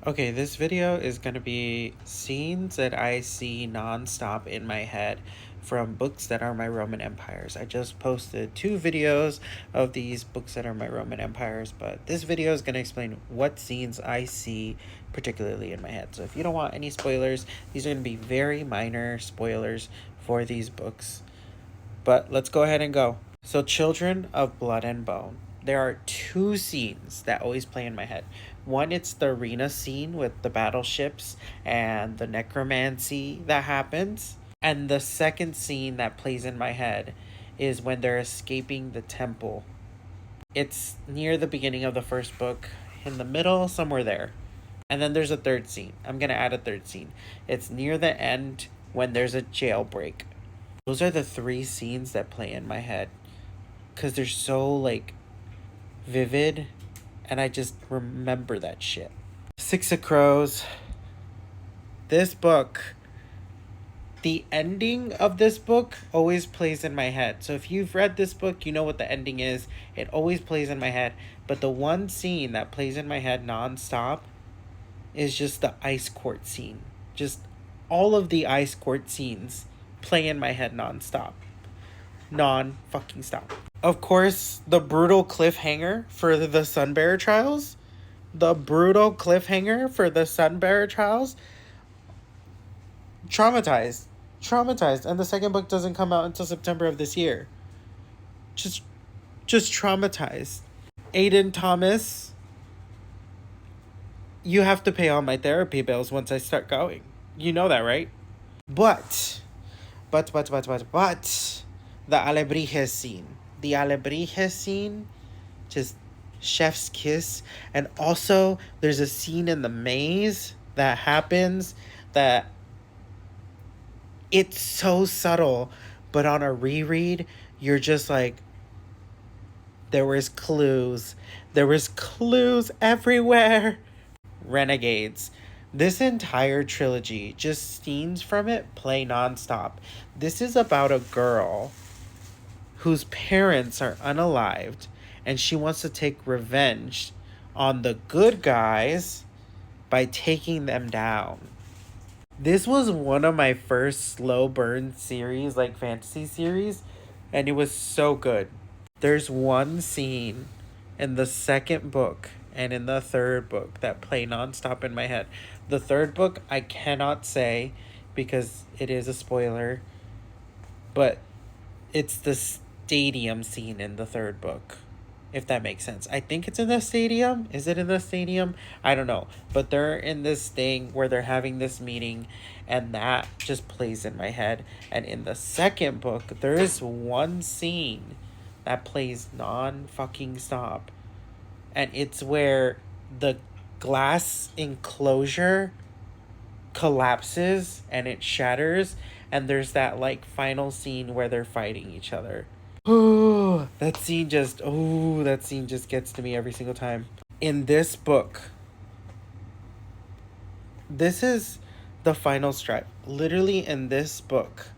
Okay, this video is going to be scenes that I see nonstop in my head from books that are my Roman empires. I just posted 2 videos of these books that are my Roman empires, but this video is going to explain what scenes I see particularly in my head. So if you don't want any spoilers, these are going to be very minor spoilers for these books. But let's go ahead and go. So, Children of Blood and Bone. There are 2 scenes that always play in my head. One, it's the arena scene with the battleships and the necromancy that happens. And the second scene that plays in my head is when they're escaping the temple. It's near the beginning of the first book, in the middle, somewhere there. And then there's a third scene. I'm going to add a third scene. It's near the end when there's a jailbreak. Those are the 3 scenes that play in my head because they're so like vivid and I just remember that shit. Six of Crows. This book, the ending of this book always plays in my head. So if you've read this book, you know what the ending is. It always plays in my head. But the one scene that plays in my head nonstop is just the ice court scene. Just all of the ice court scenes play in my head nonstop. Non-fucking stop. Of course, the brutal cliffhanger for the Sunbearer trials. The brutal cliffhanger for the Sunbearer trials. Traumatized. Traumatized. And the second book doesn't come out until September of this year. Just traumatized. Aiden Thomas. You have to pay all my therapy bills once I start going. You know that, right? But the Alebrijes scene. The Alebrijes scene, just chef's kiss. And also, there's a scene in the maze that happens that it's so subtle, but on a reread, you're just like, there was clues. There was clues everywhere. Renegades. This entire trilogy, just scenes from it, play nonstop. This is about a girl whose parents are unalived, and she wants to take revenge on the good guys by taking them down. This was one of my first slow burn series, like fantasy series, and it was so good. There's one scene in the second book and in the third book that play nonstop in my head. The third book I cannot say because it is a spoiler, but it's the stadium scene in the third book, if that makes sense. I think it's in the stadium. Is it in the stadium? I don't know. But they're in this thing where they're having this meeting, and that just plays in my head. And in the second book, there is one scene that plays non-fucking stop. And it's where the glass enclosure collapses and it shatters, and there's that like final scene where they're fighting each other. Oh, that scene just gets to me every single time. In this book, this is the final stripe. Literally in this book,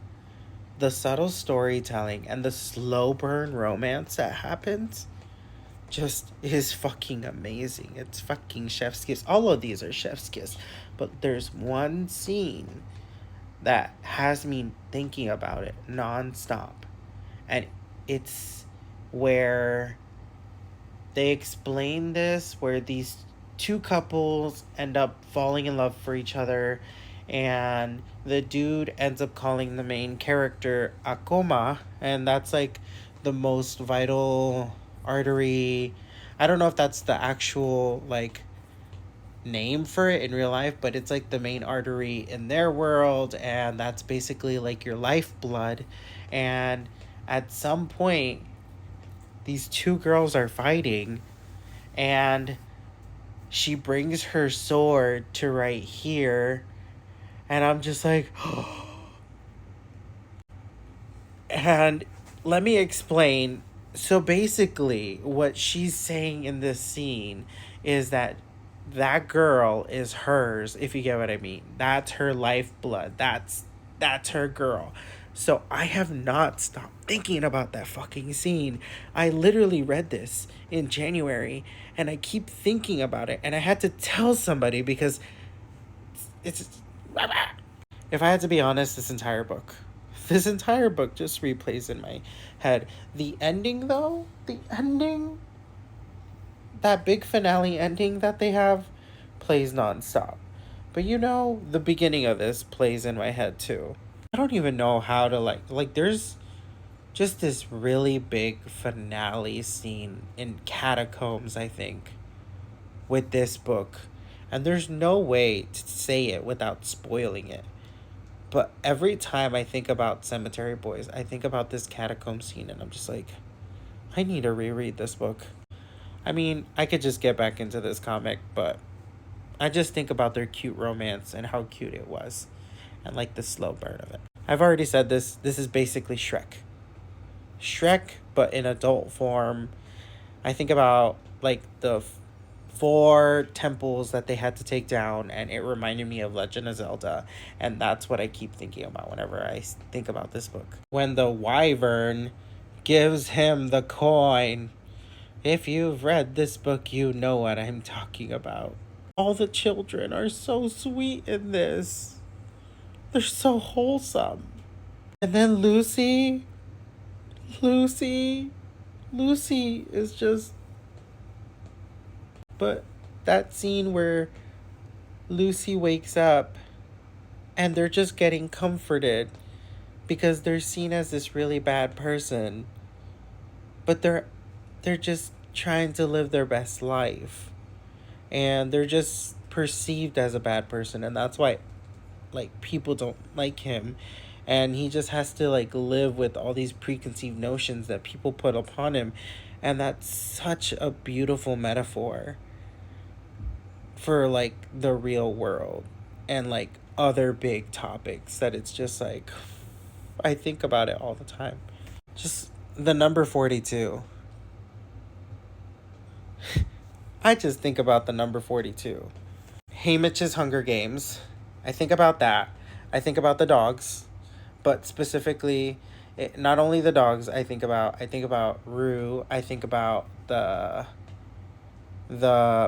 the subtle storytelling and the slow burn romance that happens just is fucking amazing. It's fucking chef's kiss. All of these are chef's kiss. But there's one scene that has me thinking about it nonstop. And it's where they explain this, where these 2 couples end up falling in love for each other, and the dude ends up calling the main character Akoma, and that's like the most vital artery. I don't know if that's the actual like name for it in real life, but it's like the main artery in their world, and that's basically like your lifeblood. And at some point, these 2 girls are fighting, and she brings her sword to right here, and I'm just like, and let me explain. So basically, what she's saying in this scene is that girl is hers, if you get what I mean. That's her lifeblood. That's her girl. So I have not stopped thinking about that fucking scene. I literally read this in January and I keep thinking about it, and I had to tell somebody because it's if I had to be honest, this entire book just replays in my head. The ending though, the ending, that big finale ending that they have plays nonstop. But the beginning of this plays in my head too. I don't even know how to there's just this really big finale scene in Catacombs, I think, with this book. And there's no way to say it without spoiling it. But every time I think about Cemetery Boys, I think about this catacomb scene and I'm just like, I need to reread this book. I mean, I could just get back into this comic, but I just think about their cute romance and how cute it was and like the slow burn of it. I've already said this. This is basically Shrek. Shrek, but in adult form. I think about like the four temples that they had to take down, and it reminded me of Legend of Zelda, and that's what I keep thinking about whenever I think about this book. When the wyvern gives him the coin. If you've read this book, you know what I'm talking about. All the children are so sweet in this. They're so wholesome. And then Lucy, Lucy is just. But that scene where Lucy wakes up and they're just getting comforted because they're seen as this really bad person, but they're just trying to live their best life, and they're just perceived as a bad person, and that's why like people don't like him, and he just has to like live with all these preconceived notions that people put upon him. And that's such a beautiful metaphor for like the real world and like other big topics that it's just like I think about it all the time. Just the number 42. I just think about the number 42. Haymitch's Hunger Games. I think about that. I think about the dogs, but specifically, not only the dogs. I think about Rue. I think about the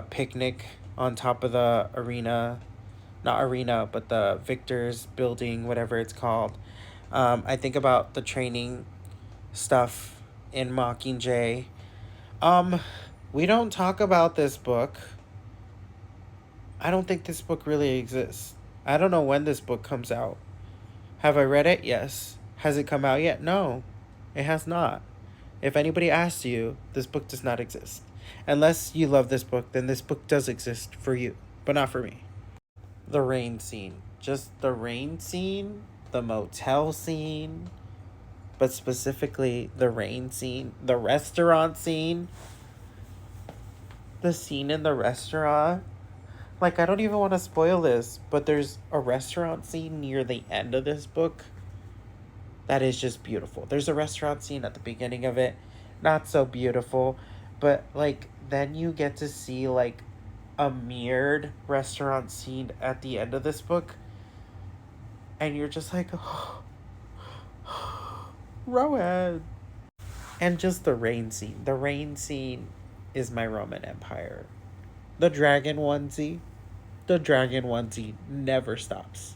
picnic on top of the arena, not arena, but the Victor's building, whatever it's called. I think about the training stuff in Mockingjay. Um, we don't talk about this book. I don't think this book really exists. I don't know when this book comes out. Have I read it? Yes. Has it come out yet? No, it has not. If anybody asks you, this book does not exist. Unless you love this book, then this book does exist for you, but not for me. The rain scene. Just the rain scene, the motel scene, but specifically the rain scene, the restaurant scene, the scene in the restaurant. Like, I don't even want to spoil this, but there's a restaurant scene near the end of this book that is just beautiful. There's a restaurant scene at the beginning of it, not so beautiful, but like then you get to see like a mirrored restaurant scene at the end of this book, and you're just like, oh, Rowan. And just the rain scene. The rain scene is my Roman Empire. The dragon onesie. The dragon onesie never stops.